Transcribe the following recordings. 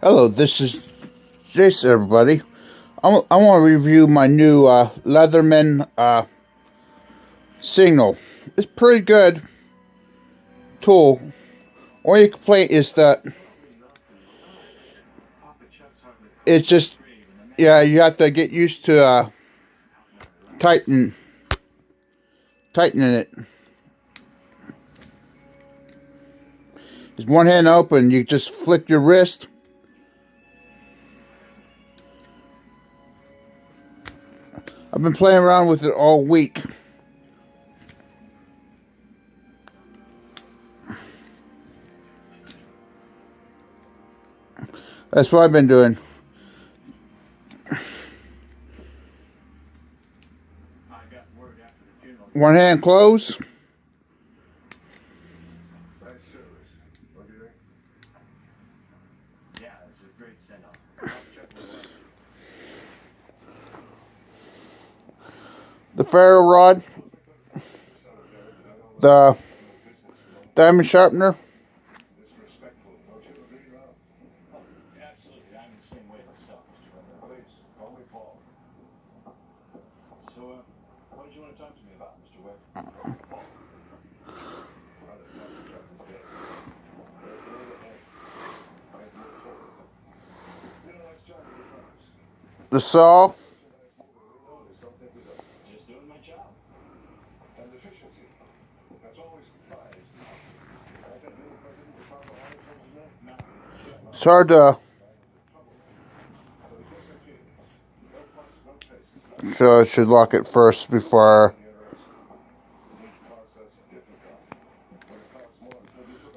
Hello, this is Jason, everybody. I want to review my new Leatherman signal. It's pretty good tool. Only complaint is that it's just, yeah, you have to get used to tightening it. There's one hand open, you just flick your wrist. I've been playing around with it all week. That's what I've been doing. One hand closed. Yeah, it's a great send-off. The ferro rod, the diamond sharpener. Absolutely, I'm the same way myself, Mr. Please, call me Paul. So, what did you want to talk to me about, Mr. Webb? The saw. Just doing my job. And efficiency. That's always prized. It's hard to. So I should lock it first before.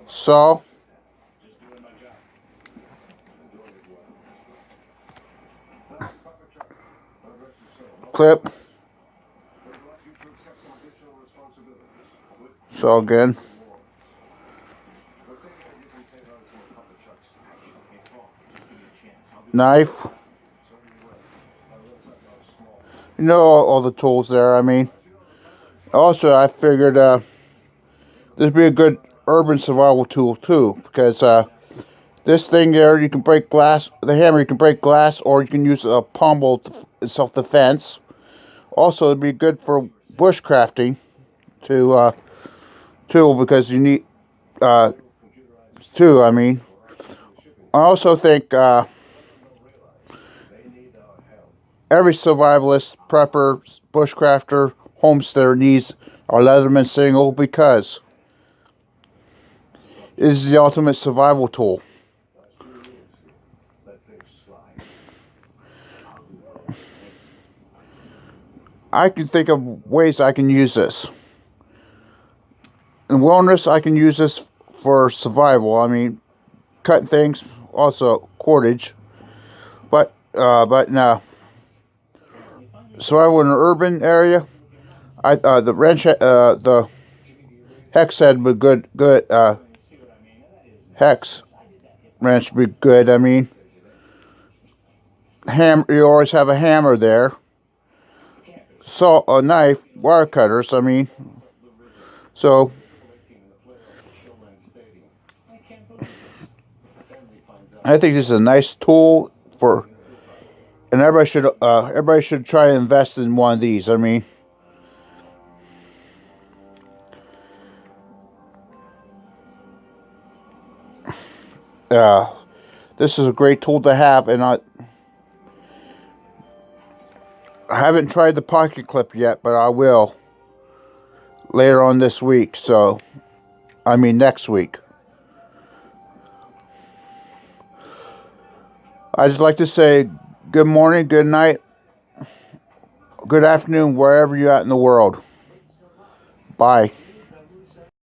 Saw. Clip. Saw again. Knife. You know all the tools there, I mean. Also, I figured this would be a good urban survival tool too, because this thing there, you can break glass, the hammer, you can break glass, or you can use a pommel in self-defense. Also, it'd be good for bushcrafting too, because you need too, I mean. I also think every survivalist, prepper, bushcrafter, homesteader needs our Leatherman signal because it is the ultimate survival tool. I can think of ways I can use this. In wilderness, I can use this for survival. I mean, cutting things, also cordage, but no. Survival in an urban area, the wrench, the hex head would be good. Hex wrench would be good. I mean, you always have a hammer there. Saw, a knife, wire cutters. I mean, so I think this is a nice tool for. And everybody should try to invest in one of these. I mean, this is a great tool to have, and I haven't tried the pocket clip yet, but I will later on this week. So, I mean next week. I'd just like to say good morning, good night, good afternoon, wherever you're at in the world. Bye.